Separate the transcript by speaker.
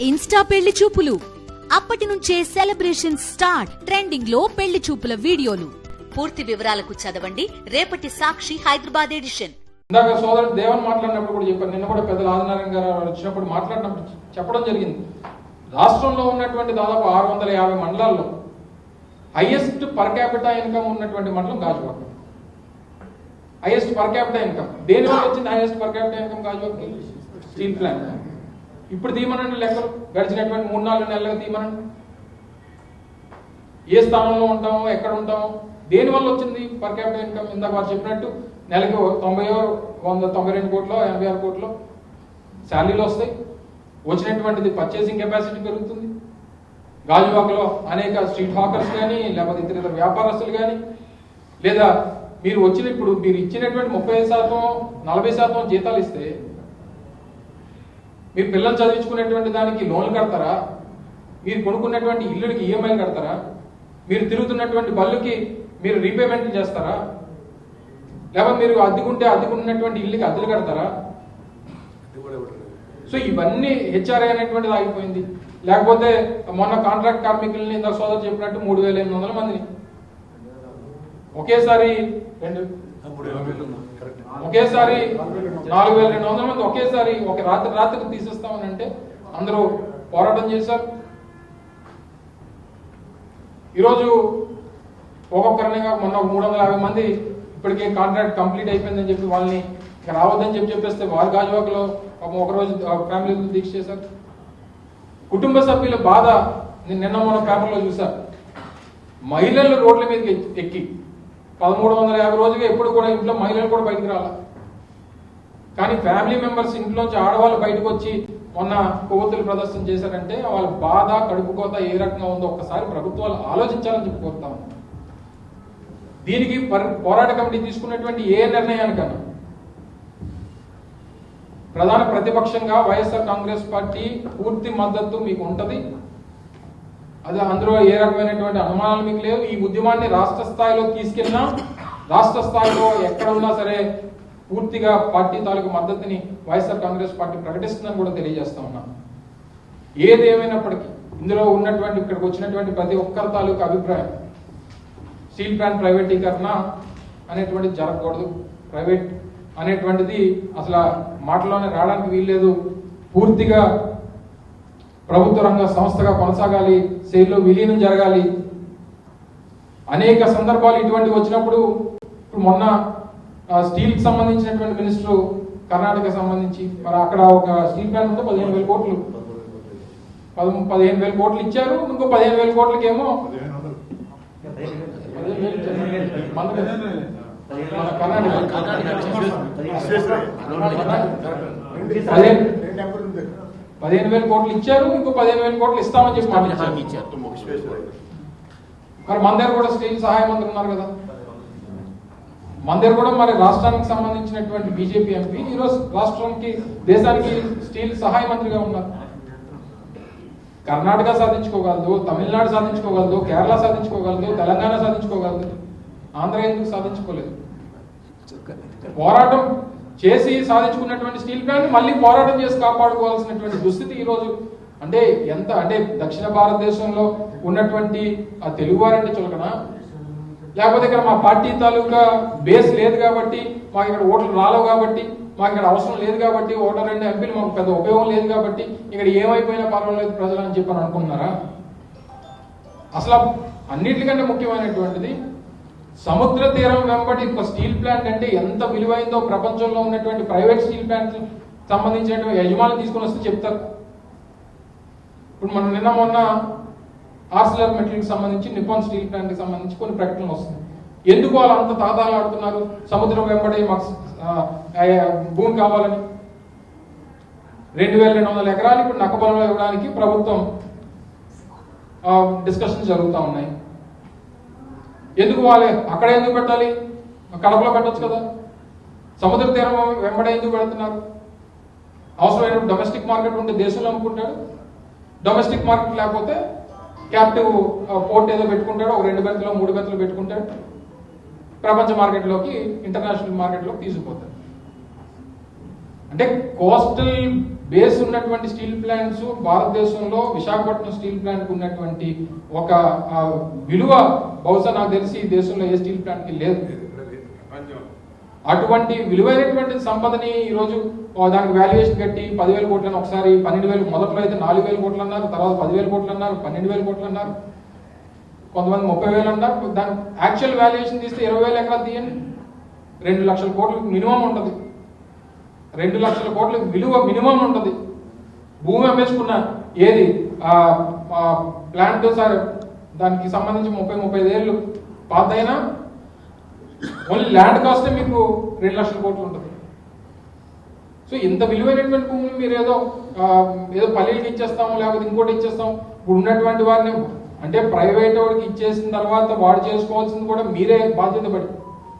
Speaker 1: Insta పెళ్లి చూపులు అప్పటి నుంచే సెలబ్రేషన్ స్టార్ట్. ట్రెండింగ్ లో పెళ్లి చూపుల వీడియోలు. పూర్తి వివరాలకు చదవండి రేపటి సాక్షి హైదరాబాద్ ఎడిషన్.
Speaker 2: ఇందాక సోదరుడు దేవన్ మాట్లాడినప్పుడు కూడా చెప్పారు, నిన్న కూడా పెద్దలు ఆదినారాయణ గారు వచ్చినప్పుడు మాట్లాడినప్పుడు చెప్పడం జరిగింది. రాష్ట్రంలో ఉన్నటువంటి దాదాపు 650 మండలాల్లో హైయెస్ట్ పర్ క్యాపిటా ఇన్కమ్ ఉన్నటువంటి మండలం Gajuwaka. Highest per capita income దేనివల్ల వచ్చింది? Highest per capita income Gajuwaka steel plant. ఇప్పుడు తీయమనండి లెక్కలు, గడిచినటువంటి 3-4 నెలలకు తీయమనండి. ఏ స్థానంలో ఉంటామో, ఎక్కడ ఉంటామో, దేనివల్ల వచ్చింది పర్ క్యాపిటల్ ఇన్కమ్? ఇందాక వారు చెప్పినట్టు నెలకి 92 కోట్లు 86 కోట్లు శాలరీలు వస్తాయి. వచ్చినటువంటిది పర్చేసింగ్ కెపాసిటీ పెరుగుతుంది. గాజువాకలో అనేక స్ట్రీట్ హాకర్స్ కానీ, లేకపోతే ఇతర వ్యాపారస్తులు కానీ, లేదా మీరు ఇప్పుడు మీరు ఇచ్చినటువంటి 30%, 40% జీతాలు ఇస్తే మీరు పిల్లలు చదివించుకునేటువంటి దానికి లోన్లు కడతారా? మీరు కొనుక్కున్నటువంటి ఇల్లుకి ఈఎంఐలు కడతారా? మీరు తిరుగుతున్నటువంటి బళ్ళుకి మీరు రీపేమెంట్లు చేస్తారా? లేకపోతే మీరు అద్దెకున్నటువంటి ఇల్లుకి అద్దెలు కడతారా? సో ఇవన్నీ హెచ్ఆర్ఐ అనేటువంటిది ఆగిపోయింది. లేకపోతే మొన్న కాంట్రాక్ట్ కార్మికుల్ని ఇంత సోదరు చెప్పినట్టు 3,800 మందిని ఒకేసారి 4,200 మంది ఒకేసారి ఒక రాత్రికి తీసేస్తామని అంటే అందరూ పోరాటం చేశారు. ఈరోజు ఒక్కొక్కరిని మొన్న 350 మంది ఇప్పటికే కాంట్రాక్ట్ కంప్లీట్ అయిపోయిందని చెప్పి వాళ్ళని ఇక రావద్దని చెప్పేస్తే వారు గాజువాకలో ఒకరోజు ఫ్యామిలీ దీక్ష చేశారు. కుటుంబ సభ్యుల బాధ నిన్న మొన్న పేపర్లో చూశారు. మహిళలు రోడ్ల మీదకి ఎక్కి 1350 రోజుగా ఎప్పుడు కూడా ఇంట్లో మహిళలు కూడా బయటకు రాల. కానీ ఫ్యామిలీ మెంబర్స్ ఇంట్లోంచి ఆడవాళ్ళు బయటకు వచ్చి మొన్న కొవ్వొత్తులు ప్రదర్శన చేశారంటే వాళ్ళ బాధ, కడుపుకోత ఏ రకంగా ఉందో ఒక్కసారి ప్రభుత్వాలు ఆలోచించాలని చెప్పి కోరుతాం. దీనికి పోరాట కమిటీ తీసుకున్నటువంటి ఏ నిర్ణయానికన్నా ప్రధాన ప్రతిపక్షంగా వైఎస్ఆర్ కాంగ్రెస్ పార్టీ పూర్తి మద్దతు మీకు ఉంటది. అది అందులో ఏ రకమైనటువంటి అనుమానాలు మీకు లేవు. ఈ ఉద్యమాన్ని రాష్ట్ర స్థాయిలో తీసుకెళ్ళినా, రాష్ట్ర స్థాయిలో ఎక్కడ ఉన్నా సరే పూర్తిగా పార్టీ తాలూకు మద్దతుని వైఎస్ఆర్ కాంగ్రెస్ పార్టీ ప్రకటిస్తుందని కూడా తెలియజేస్తా ఉన్నాం. ఏది ఏమైనప్పటికీ ఇందులో ఉన్నటువంటి ఇక్కడికి వచ్చినటువంటి ప్రతి ఒక్కరి తాలూకు అభిప్రాయం స్టీల్ ప్లాంట్ ప్రైవేటీకరణ అనేటువంటిది జరగకూడదు. ప్రైవేట్ అనేటువంటిది అసలు మాటలోనే రావడానికి వీల్లేదు. పూర్తిగా ప్రభుత్వ రంగ సంస్థగా కొనసాగాలి, సేల్లో విలీనం జరగాలి. అనేక సందర్భాలు ఇటువంటి వచ్చినప్పుడు ఇప్పుడు మొన్న స్టీల్ కి సంబంధించినటువంటి మినిస్టర్ కర్ణాటక సంబంధించి మరి అక్కడ ఒక స్టీల్ ప్లాంట్ ఉంటే 15,000 కోట్లు 15,000 కోట్లు ఇచ్చారు. ఇంకో 15,000 కోట్లకేమో 15,000 కోట్లు ఇచ్చారు. ఇంకో 15,000 కోట్లు ఇస్తామని చెప్పి మాట్లాడారు. మరి మన దగ్గర కూడా స్టీల్ సహాయ మంత్రి ఉన్నారు కదా, మన దగ్గర కూడా మరి రాష్ట్రానికి సంబంధించినటువంటి బీజేపీ ఎంపీ ఈరోజు రాష్ట్రానికి, దేశానికి స్టీల్ సహాయ మంత్రిగా ఉన్నారు. కర్ణాటక సాధించుకోగలదు, తమిళనాడు సాధించుకోగలదు, కేరళ సాధించుకోగలదు, తెలంగాణ సాధించుకోగలదు, ఆంధ్ర ఎందుకు సాధించుకోలేదు? పోరాటం చేసి సాధించుకున్నటువంటి స్టీల్ ప్లాంట్ మళ్ళీ పోరాటం చేసి కాపాడుకోవాల్సినటువంటి దుస్థితి ఈరోజు. అంటే ఎంత అంటే దక్షిణ భారతదేశంలో ఉన్నటువంటి ఆ తెలుగువారంటే చులకన, లేకపోతే ఇక్కడ మా పార్టీ తాలూకా బేస్ లేదు కాబట్టి, మాకు ఇక్కడ ఓట్లు రాలేవు కాబట్టి, మాకు ఇక్కడ అవసరం లేదు కాబట్టి, ఓటర్ అండ్ ఎంపీలు మాకు పెద్ద ఉపయోగం లేదు కాబట్టి ఇక్కడ ఏమైపోయినా పర్వాలేదు ప్రజలు అని చెప్పని అనుకుంటున్నారా? అసలు అన్నిటికంటే ముఖ్యమైనటువంటిది సముద్ర తీరం వెంబడి స్టీల్ ప్లాంట్ అంటే ఎంత విలువైందో ప్రపంచంలో ఉన్నటువంటి ప్రైవేట్ స్టీల్ ప్లాంట్ సంబంధించినటువంటి యజమానులు తీసుకొని వస్తే చెప్తారు. ఇప్పుడు మనం మొన్న ఆర్సిలర్ మెటల్కి సంబంధించి, నిప్పాన్ స్టీల్ ప్లాంట్ కి సంబంధించి కొన్ని ప్రకటనలు వస్తున్నాయి. ఎందుకు వాళ్ళు అంత తాతాలు ఆడుతున్నారు? సముద్రం వెంబడి మాకు భూమి కావాలని 2,200 ఎకరాలు ఇప్పుడు నక్కబలంలో ఇవ్వడానికి ప్రభుత్వం డిస్కషన్ జరుగుతూ ఉన్నాయి. ఎందుకు వాళ్ళే అక్కడ ఎందుకు పెట్టాలి? కడపలో పెట్టచ్చు కదా. సముద్ర తీరం వెంబడే ఎందుకు పెడుతున్నారు? అవసరమైన డొమెస్టిక్ మార్కెట్ ఉంటే దేశంలో అమ్ముకుంటాడు, డొమెస్టిక్ మార్కెట్ లేకపోతే క్యాప్టివ్ పోర్ట్ ఏదో పెట్టుకుంటాడు, ఒక 2 బెర్తులు 3 బెర్తులు పెట్టుకుంటాడు, ప్రపంచ మార్కెట్లోకి, ఇంటర్నేషనల్ మార్కెట్లోకి తీసుకుపోతాడు. అంటే కోస్టల్ బేస్ ఉన్నటువంటి స్టీల్ ప్లాంట్స్ భారతదేశంలో విశాఖపట్నం స్టీల్ ప్లాంట్ ఉన్నటువంటి ఒక విలువ బహుశా నాకు తెలిసి ఈ దేశంలో ఏ స్టీల్ ప్లాంట్ కి లేదు. అటువంటి విలువైనటువంటి సంపదని ఈరోజు దానికి వాల్యుయేషన్ కట్టి 10,000 కోట్లని ఒకసారి 12,000, మొదట్లో అయితే 4,000 కోట్లు అన్నారు, తర్వాత 10,000 కోట్లు అన్నారు, 12,000 కోట్లు అన్నారు, కొంతమంది 30,000 అన్నారు. దాని యాక్చువల్ వాల్యుయేషన్ తీస్తే 20,000 ఎకరాలు తీయండి, 2 లక్షల కోట్లు మినిమం ఉంటుంది. 2 లక్షల కోట్ల విలువ మినిమం ఉంటుంది. భూమి అమ్మేసుకున్న ఏది ప్లాంట్ సార్ దానికి సంబంధించి 30-35 ఏళ్ళు పాత అయినా ఓన్లీ ల్యాండ్ కాస్టే మీకు 2 లక్షల కోట్లు ఉంటుంది. సో ఇంత విలువైనటువంటి భూమిని మీరు ఏదో పల్లెలకి ఇచ్చేస్తాము, లేకపోతే ఇంకోటి ఇచ్చేస్తాం. ఇప్పుడు ఉన్నటువంటి వారిని అంటే ప్రైవేట్ వాడికి ఇచ్చేసిన తర్వాత వాడు చేసుకోవాల్సింది కూడా మీరే బాధ్యత పడి